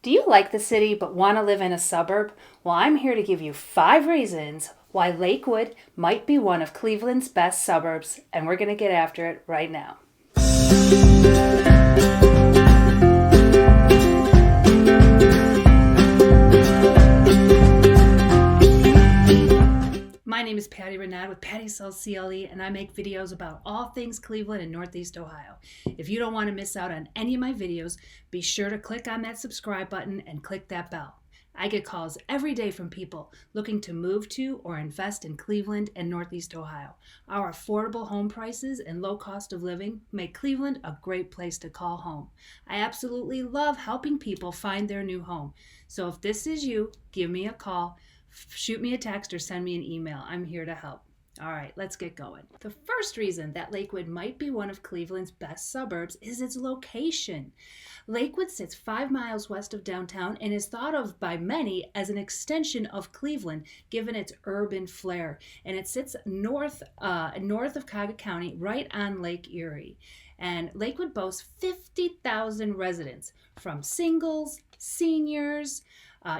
Do you like the city but want to live in a suburb? Well, I'm here to give you 5 reasons why Lakewood might be one of Cleveland's best suburbs, and we're going to get after it right now. My name is Patty Renaud with Patty Sells CLE, and I make videos about all things Cleveland and Northeast Ohio. If you don't want to miss out on any of my videos, be sure to click on that subscribe button and click that bell. I get calls every day from people looking to move to or invest in Cleveland and Northeast Ohio. Our affordable home prices and low cost of living make Cleveland a great place to call home. I absolutely love helping people find their new home. So if this is you, give me a call. Shoot me a text or send me an email. I'm here to help. All right, let's get going. The first reason that Lakewood might be one of Cleveland's best suburbs is its location. Lakewood sits 5 miles west of downtown and is thought of by many as an extension of Cleveland, given its urban flair. And it sits north of Cuyahoga County, right on Lake Erie. And Lakewood boasts 50,000 residents, from singles, seniors,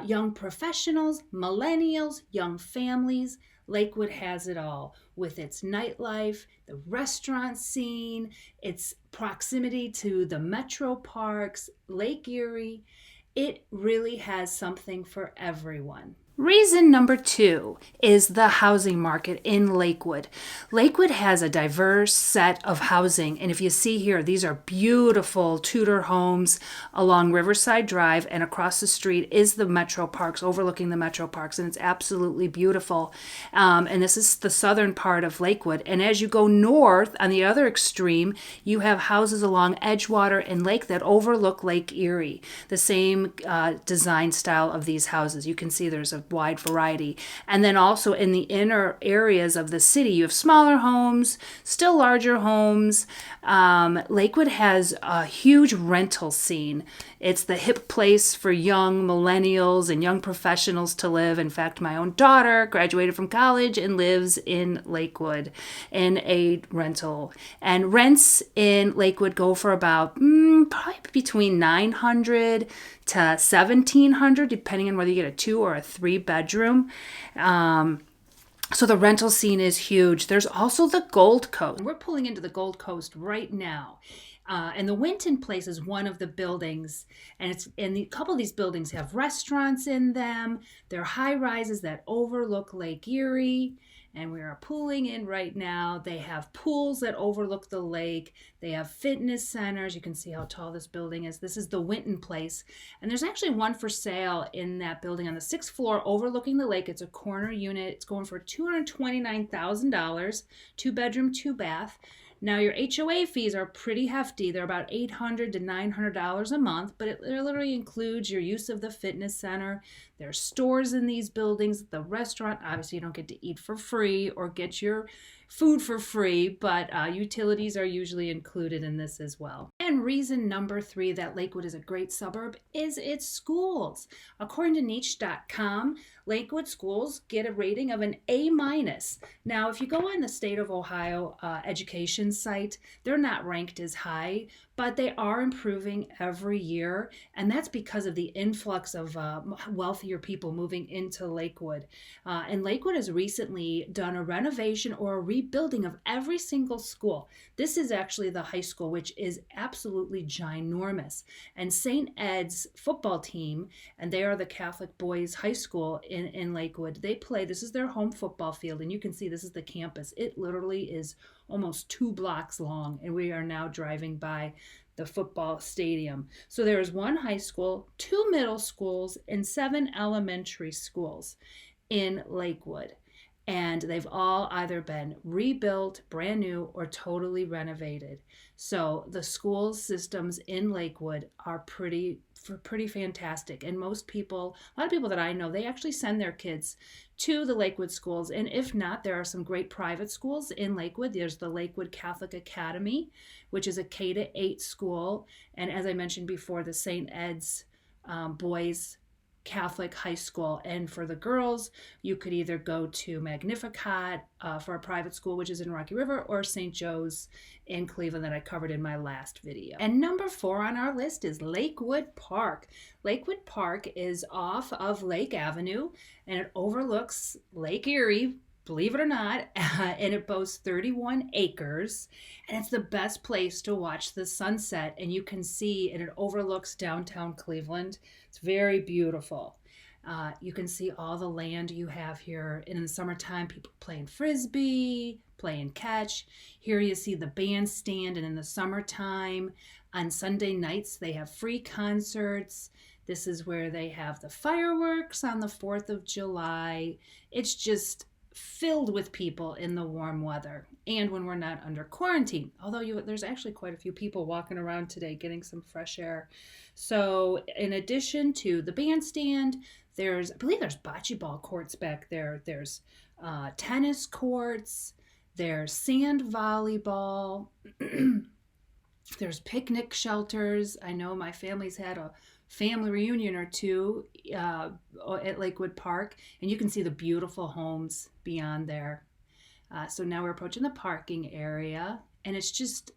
young professionals, millennials, young families. Lakewood has it all with its nightlife, the restaurant scene, its proximity to the metro parks, Lake Erie. It really has something for everyone. Reason number 2 is the housing market in Lakewood. Lakewood has a diverse set of housing, and if you see here, these are beautiful Tudor homes along Riverside Drive, and across the street is the Metro Parks, overlooking the Metro Parks, and it's absolutely beautiful. And this is the southern part of Lakewood, and as you go north, on the other extreme, you have houses along Edgewater and Lake that overlook Lake Erie. The same design style of these houses. You can see there's a wide variety. And then also in the inner areas of the city, you have smaller homes, still larger homes. Lakewood has a huge rental scene. It's the hip place for young millennials and young professionals to live. In fact, my own daughter graduated from college and lives in Lakewood in a rental. And rents in Lakewood go for about probably between $900 to $1,700, depending on whether you get a 2 or a 3 bedroom. So the rental scene is huge. There's also the Gold Coast. We're pulling into the Gold Coast right now. And the Winton Place is one of the buildings, and a couple of these buildings have restaurants in them. They're high rises that overlook Lake Erie, and we are pulling in right now. They have pools that overlook the lake. They have fitness centers. You can see how tall this building is. This is the Winton Place, and there's actually one for sale in that building on the 6th floor overlooking the lake. It's a corner unit. It's going for $229,000, 2 bedroom, 2 bath. Now, your HOA fees are pretty hefty. They're about $800 to $900 a month, but it literally includes your use of the fitness center. There are stores in these buildings. The restaurant, obviously, you don't get to eat for free or get your food for free, but utilities are usually included in this as well. And reason number 3 that Lakewood is a great suburb is its schools. According to niche.com, Lakewood schools get a rating of an A-. Now, if you go on the State of Ohio education site, they're not ranked as high, but they are improving every year, and that's because of the influx of wealthier people moving into Lakewood. And Lakewood has recently done a renovation or a rebuilding of every single school. This is actually the high school, which is absolutely ginormous. And St. Ed's football team, and they are the Catholic boys high school in Lakewood, they play, this is their home football field, and you can see this is the campus. It literally is almost 2 blocks long, and we are now driving by the football stadium. So there is 1 high school, 2 middle schools, and 7 elementary schools in Lakewood. And they've all either been rebuilt, brand new, or totally renovated. So the school systems in Lakewood are pretty fantastic. And most people, a lot of people that I know, they actually send their kids to the Lakewood schools. And if not, there are some great private schools in Lakewood. There's the Lakewood Catholic Academy, which is a K-8 school. And as I mentioned before, the St. Ed's boys Catholic high school. And for the girls, you could either go to Magnificat for a private school, which is in Rocky River, or St. Joe's in Cleveland that I covered in my last video. And number 4 on our list is Lakewood Park. Lakewood Park is off of Lake Avenue, and it overlooks Lake Erie, believe it or not, and it boasts 31 acres, and it's the best place to watch the sunset, and you can see, and it overlooks downtown Cleveland. It's very beautiful. You can see all the land you have here. And in the summertime, people playing frisbee, playing catch. Here you see the bandstand, and in the summertime, on Sunday nights, they have free concerts. This is where they have the fireworks on the 4th of July. It's just filled with people in the warm weather and when we're not under quarantine, although there's actually quite a few people walking around today getting some fresh air. So in addition to the bandstand, I believe there's bocce ball courts back there. There's tennis courts, there's sand volleyball, there's picnic shelters. I know my family's had a family reunion or two at Lakewood Park, and you can see the beautiful homes beyond there. So now we're approaching the parking area, and it's just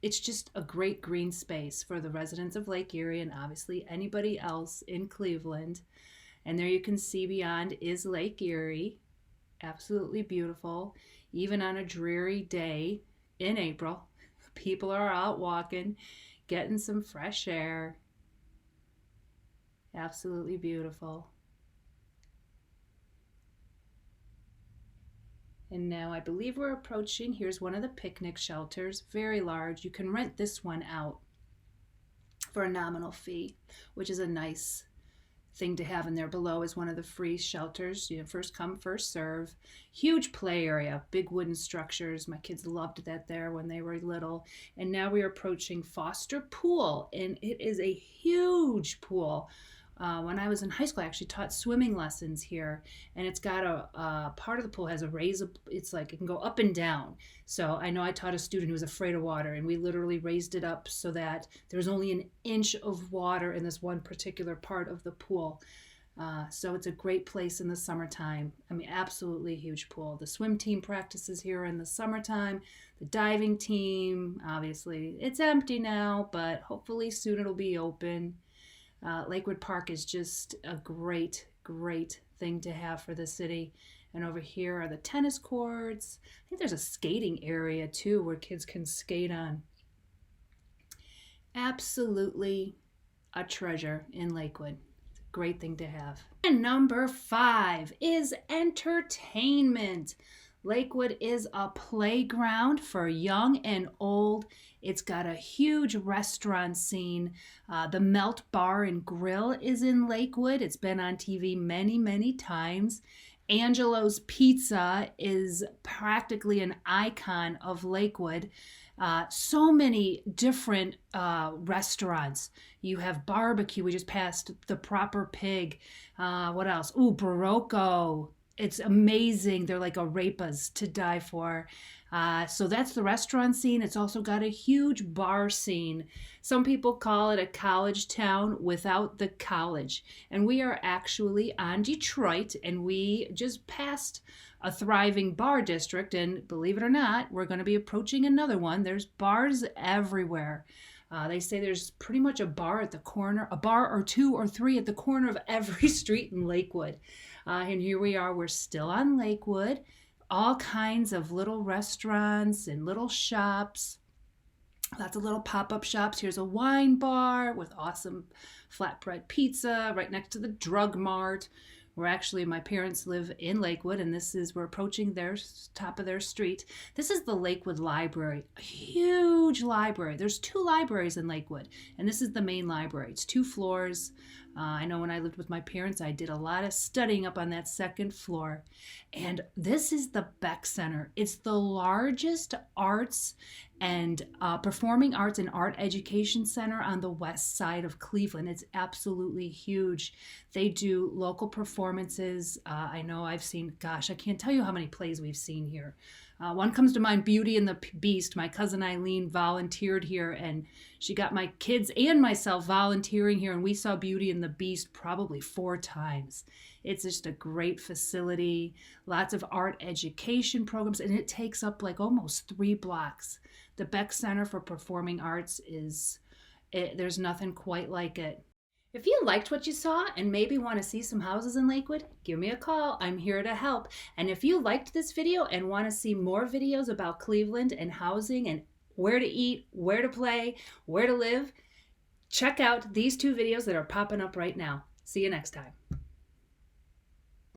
a great green space for the residents of Lake Erie and obviously anybody else in Cleveland. And there you can see beyond is Lake Erie. Absolutely beautiful. Even on a dreary day in April, people are out walking, getting some fresh air. Absolutely beautiful. And now I believe we're approaching, here's one of the picnic shelters, very large. You can rent this one out for a nominal fee, which is a nice thing to have. And there below is one of the free shelters. First come, first serve. Huge play area, big wooden structures. My kids loved that there when they were little. And now we're approaching Foster Pool, and it is a huge pool. When I was in high school, I actually taught swimming lessons here, and it's got a part of the pool has a it's like it can go up and down. So I know I taught a student who was afraid of water, and we literally raised it up so that there was only an inch of water in this one particular part of the pool. So it's a great place in the summertime. I mean, absolutely huge pool. The swim team practices here in the summertime. The diving team, obviously, it's empty now, but hopefully soon it'll be open. Lakewood Park is just a great, great thing to have for the city. And over here are the tennis courts. I think there's a skating area too where kids can skate on. Absolutely a treasure in Lakewood. It's a great thing to have. And number 5 is entertainment. Lakewood is a playground for young and old. It's got a huge restaurant scene. The Melt Bar and Grill is in Lakewood. It's been on TV many, many times. Angelo's Pizza is practically an icon of Lakewood. So many different restaurants. You have barbecue. We just passed the Proper Pig. What else? Ooh, Barocco. It's amazing. They're like arepas to die for. So that's the restaurant scene. It's also got a huge bar scene. Some people call it a college town without the college. And we are actually on Detroit, and we just passed a thriving bar district. And believe it or not, we're going to be approaching another one. There's bars everywhere. They say there's pretty much a bar at the corner, a bar or 2 or 3 at the corner of every street in Lakewood. And here we are, we're still on Lakewood. All kinds of little restaurants and little shops. Lots of little pop-up shops. Here's a wine bar with awesome flatbread pizza right next to the drug mart. My parents live in Lakewood, and we're approaching their top of their street. This is the Lakewood Library, a huge library. There's 2 libraries in Lakewood, and this is the main library. It's 2 floors. I know when I lived with my parents, I did a lot of studying up on that 2nd floor. And this is the Beck Center. It's the largest arts and performing arts and art education center on the west side of Cleveland. It's absolutely huge. They do local performances. I know I've seen, I can't tell you how many plays we've seen here. One comes to mind, Beauty and the Beast. My cousin Eileen volunteered here, and she got my kids and myself volunteering here, and we saw Beauty and the Beast probably 4 times. It's just a great facility, lots of art education programs, and it takes up like almost 3 blocks. The Beck Center for Performing Arts there's nothing quite like it. If you liked what you saw and maybe want to see some houses in Lakewood, give me a call. I'm here to help. And if you liked this video and want to see more videos about Cleveland and housing and where to eat, where to play, where to live, check out these 2 videos that are popping up right now. See you next time.